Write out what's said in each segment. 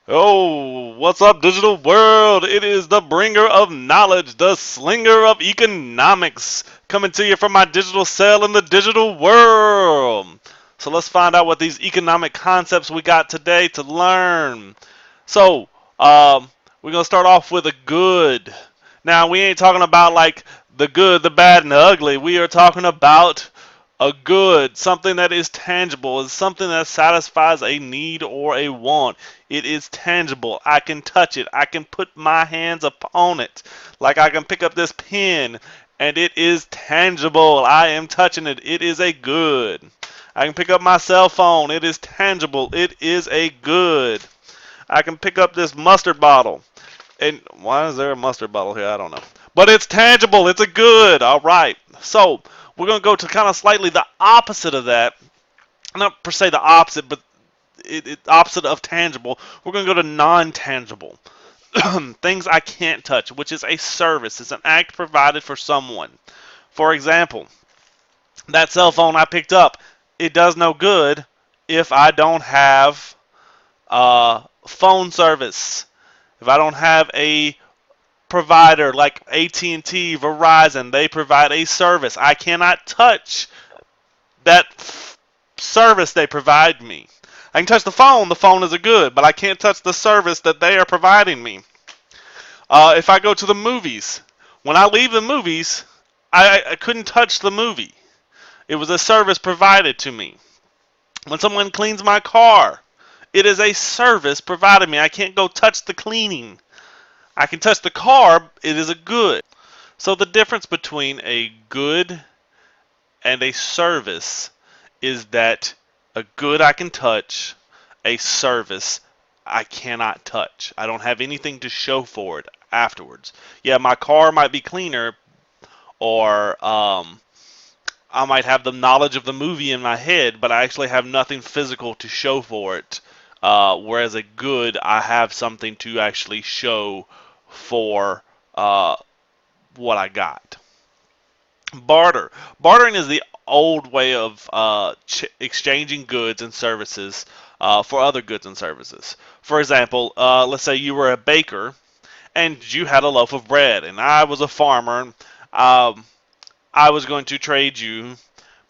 Oh, what's up, digital world? It is the bringer of knowledge, the slinger of economics, coming to you from my digital cell in the digital world. So let's find out what these economic concepts we got today to learn. So, we're gonna start off with a good. Now, we ain't talking about like the good, the bad, and the ugly. We are talking about a good, something that is tangible, is something that satisfies a need or a want. It is tangible. I can touch it. I can put my hands upon it. Like I can pick up this pen and it is tangible. I am touching it. It is a good. I can pick up my cell phone. It is tangible. It is a good. I can pick up this mustard bottle. And why is there a mustard bottle here? I don't know. But it's tangible. It's a good. All right. So we're going to go to kind of slightly the opposite of that. Not per se the opposite, but opposite of tangible. We're going to go to non-tangible. Things I can't touch, which is a service. It's an act provided for someone. For example, that cell phone I picked up, it does no good if I don't have phone service. If I don't have a provider like AT&T, Verizon, they provide a service. I cannot touch that service they provide me. I can touch the phone is a good, but I can't touch the service that they are providing me. If I go to the movies, when I leave the movies, I couldn't touch the movie. It was a service provided to me. When someone cleans my car, it is a service provided me. I can't go touch the cleaning. I can touch the car, it is a good. So the difference between a good and a service is that a good I can touch, a service I cannot touch. I don't have anything to show for it afterwards. Yeah, my car might be cleaner, or I might have the knowledge of the movie in my head, but I actually have nothing physical to show for it. Whereas a good, I have something to actually show for what I got. Barter. Bartering is the old way of exchanging goods and services for other goods and services. For example, let's say you were a baker and you had a loaf of bread, and I was a farmer. Um, I was going to trade you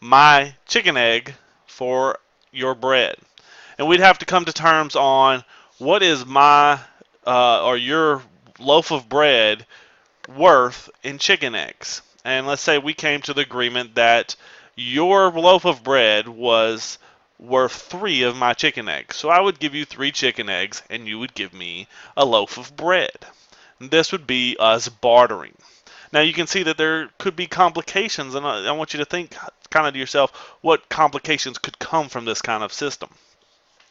my chicken egg for your bread, and we'd have to come to terms on what is my or your loaf of bread worth in chicken eggs. And let's say we came to the agreement that your loaf of bread was worth 3 of my chicken eggs. So I would give you 3 chicken eggs and you would give me a loaf of bread. This would be us bartering. Now you can see that there could be complications, and I want you to think kind of to yourself what complications could come from this kind of system,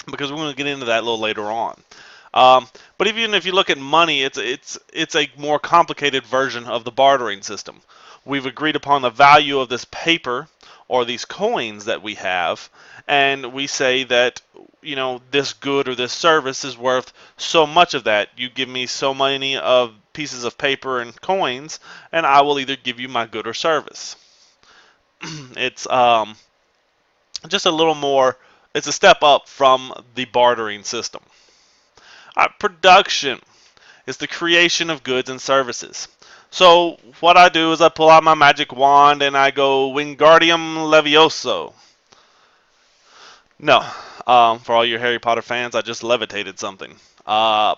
because we're going to get into that a little later on. But even if you look at money, it's a more complicated version of the bartering system. We've agreed upon the value of this paper or these coins that we have, and we say that this good or this service is worth so much of that. You give me so many of pieces of paper and coins, and I will either give you my good or service. It's just a little more. It's a step up from the bartering system. Production is the creation of goods and services. So what I do is I pull out my magic wand and I go Wingardium Levioso. No, for all your Harry Potter fans, I just levitated something. That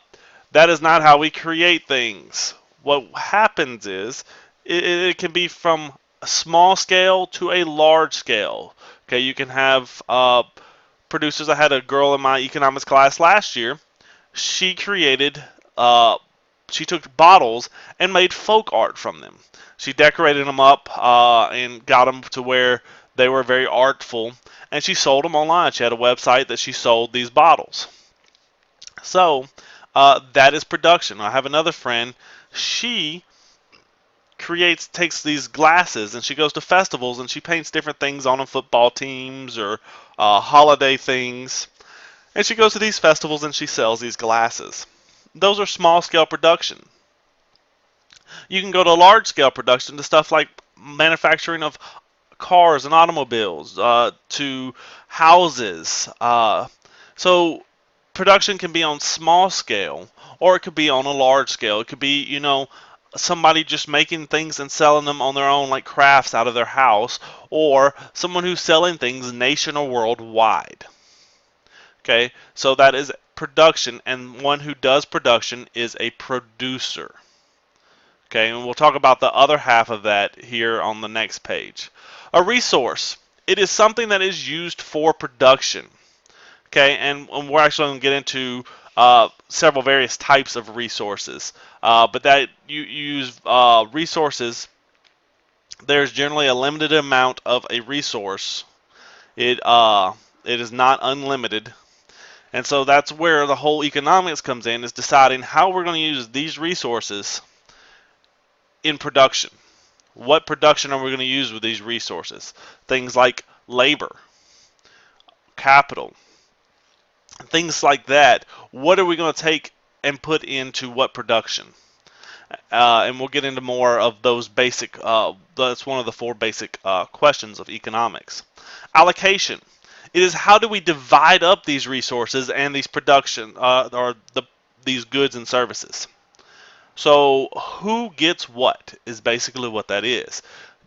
is not how we create things. What happens is it can be from a small scale to a large scale. Okay, you can have producers. I had a girl in my economics class last year. She created she took bottles and made folk art from them. She decorated them up and got them to where they were very artful, and she sold them online. She had a website that she sold these bottles. So that is production. I have another friend. She takes these glasses and she goes to festivals and she paints different things on them, football teams or holiday things. And she goes to these festivals and she sells these glasses. Those are small scale production. You can go to large scale production to stuff like manufacturing of cars and automobiles, to houses. So production can be on small scale, or it could be on a large scale. It could be, somebody just making things and selling them on their own, like crafts out of their house, or someone who's selling things nation or worldwide. Okay, so that is production, and one who does production is a producer. Okay, and we'll talk about the other half of that here on the next page. A resource. It is something that is used for production. Okay, and we're actually going to get into several various types of resources. But that you use resources, there's generally a limited amount of a resource. It is not unlimited. And so that's where the whole economics comes in, is deciding how we're going to use these resources in production. What production are we going to use with these resources? Things like labor, capital, things like that. What are we going to take and put into what production? And we'll get into more of those basic, that's one of the four basic questions of economics. Allocation. It is how do we divide up these resources and these production, these goods and services. So who gets what is basically what that is.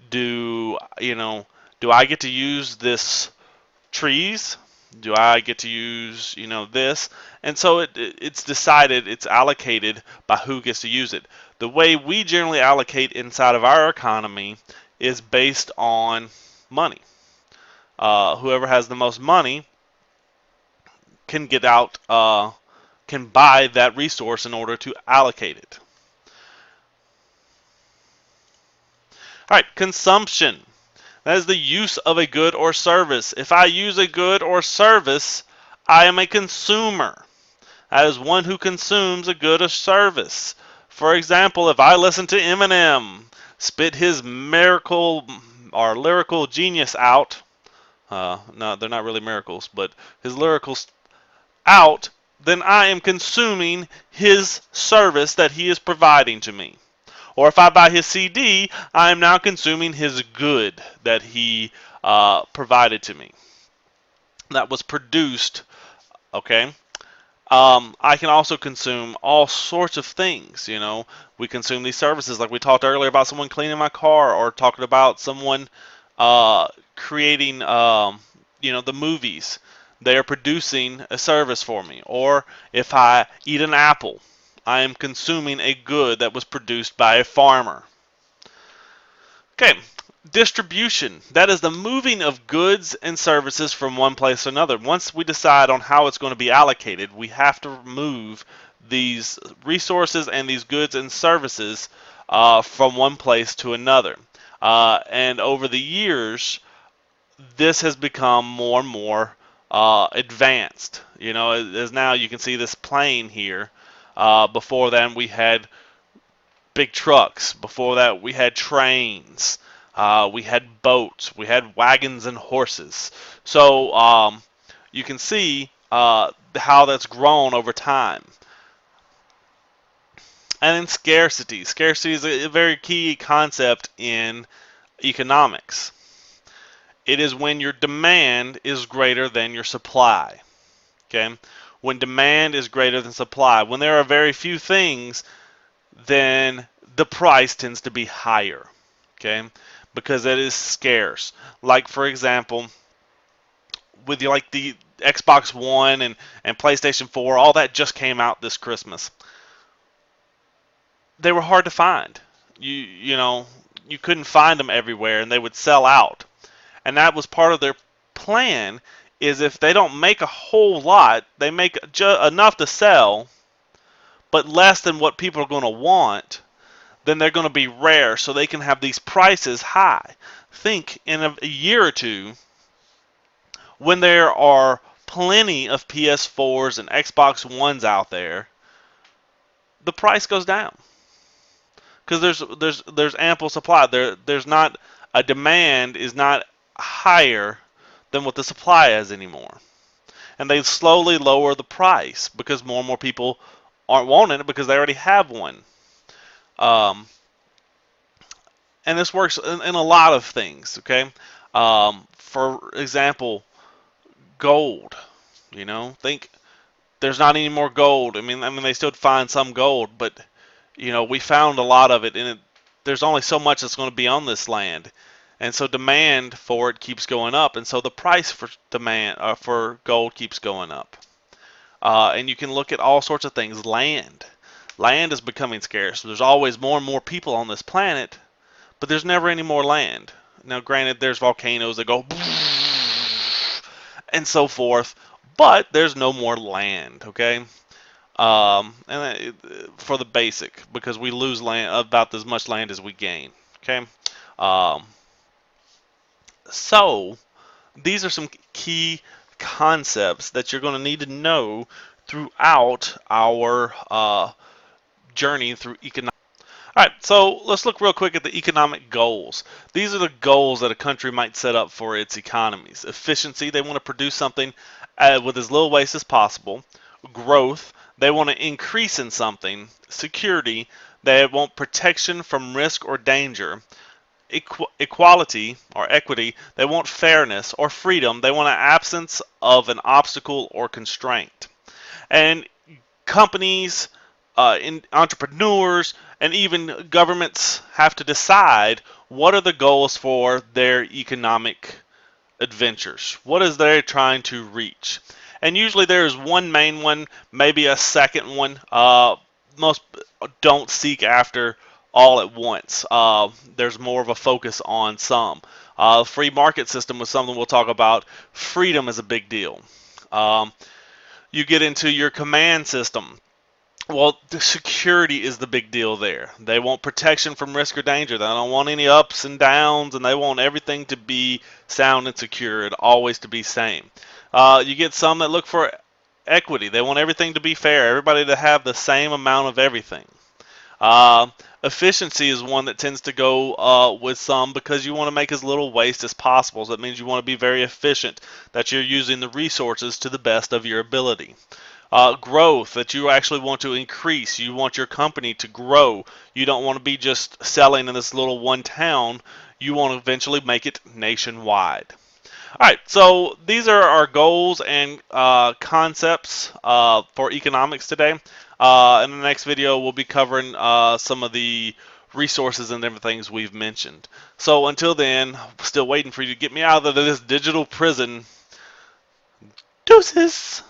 Do I get to use this trees? Do I get to use this? And so it's decided, it's allocated by who gets to use it. The way we generally allocate inside of our economy is based on money. Whoever has the most money can get out, can buy that resource in order to allocate it. All right, consumption. That is the use of a good or service. If I use a good or service, I am a consumer. That is one who consumes a good or service. For example, if I listen to Eminem spit his miracle or lyrical genius out, no, they're not really miracles, but his lyricals out, then I am consuming his service that he is providing to me. Or if I buy his CD, I am now consuming his good that he provided to me. That was produced, okay? I can also consume all sorts of things, We consume these services, like we talked earlier about someone cleaning my car, or talking about someone creating, the movies. They are producing a service for me. Or if I eat an apple, I am consuming a good that was produced by a farmer. Okay, distribution. That is the moving of goods and services from one place to another. Once we decide on how it's going to be allocated, we have to move these resources and these goods and services from one place to another. And over the years, this has become more and more advanced. As now you can see this plane here. Before then, we had big trucks. Before that, we had trains. We had boats. We had wagons and horses. So you can see how that's grown over time. And then scarcity. Scarcity is a very key concept in economics. It is when your demand is greater than your supply. Okay? When demand is greater than supply. When there are very few things, then the price tends to be higher. Okay? Because it is scarce. Like, for example, with the Xbox One and PlayStation 4, all that just came out this Christmas. They were hard to find. You couldn't find them everywhere, and they would sell out. And that was part of their plan, is if they don't make a whole lot, they make enough to sell, but less than what people are going to want, then they're going to be rare, so they can have these prices high. Think in a year or two, when there are plenty of PS4s and Xbox Ones out there, the price goes down. Because there's ample supply. There's not, a demand is not higher than what the supply is anymore. And they slowly lower the price because more and more people aren't wanting it because they already have one. And this works in a lot of things, okay? For example, gold. Think there's not any more gold. I mean, they still find some gold, but we found a lot of it, and there's only so much that's going to be on this land, and so demand for it keeps going up, and so the price for demand for gold keeps going up. And you can look at all sorts of things. Land is becoming scarce. There's always more and more people on this planet, but there's never any more land. Now, granted, there's volcanoes that go and so forth, but there's no more land. Okay. And for the basic, because we lose land about as much land as we gain. Okay, um, so these are some key concepts that you're going to need to know throughout our journey through economic. All right, so let's look real quick at the economic goals. These are the goals that a country might set up for its economies. Efficiency, they want to produce something with as little waste as possible. Growth, they want to increase in something. Security, they want protection from risk or danger. Equality or equity, they want fairness or freedom. They want an absence of an obstacle or constraint. And companies, entrepreneurs, and even governments have to decide what are the goals for their economic adventures. What is they trying to reach? And usually there is one main one, maybe a second one. Most don't seek after all at once. There's more of a focus on some. Free market system was something we'll talk about. Freedom is a big deal. You get into your command system. Well, the security is the big deal there. They want protection from risk or danger. They don't want any ups and downs, and they want everything to be sound and secure and always to be same. You get some that look for equity. They want everything to be fair, everybody to have the same amount of everything. Uh, Efficiency is one that tends to go with some because you want to make as little waste as possible. So that means you want to be very efficient, that you're using the resources to the best of your ability. Growth, that you actually want to increase. You want your company to grow. You don't want to be just selling in this little one town. You want to eventually make it nationwide. All right, so these are our goals and concepts for economics today. In the next video, we'll be covering some of the resources and different things we've mentioned. So until then, still waiting for you to get me out of this digital prison. Deuces!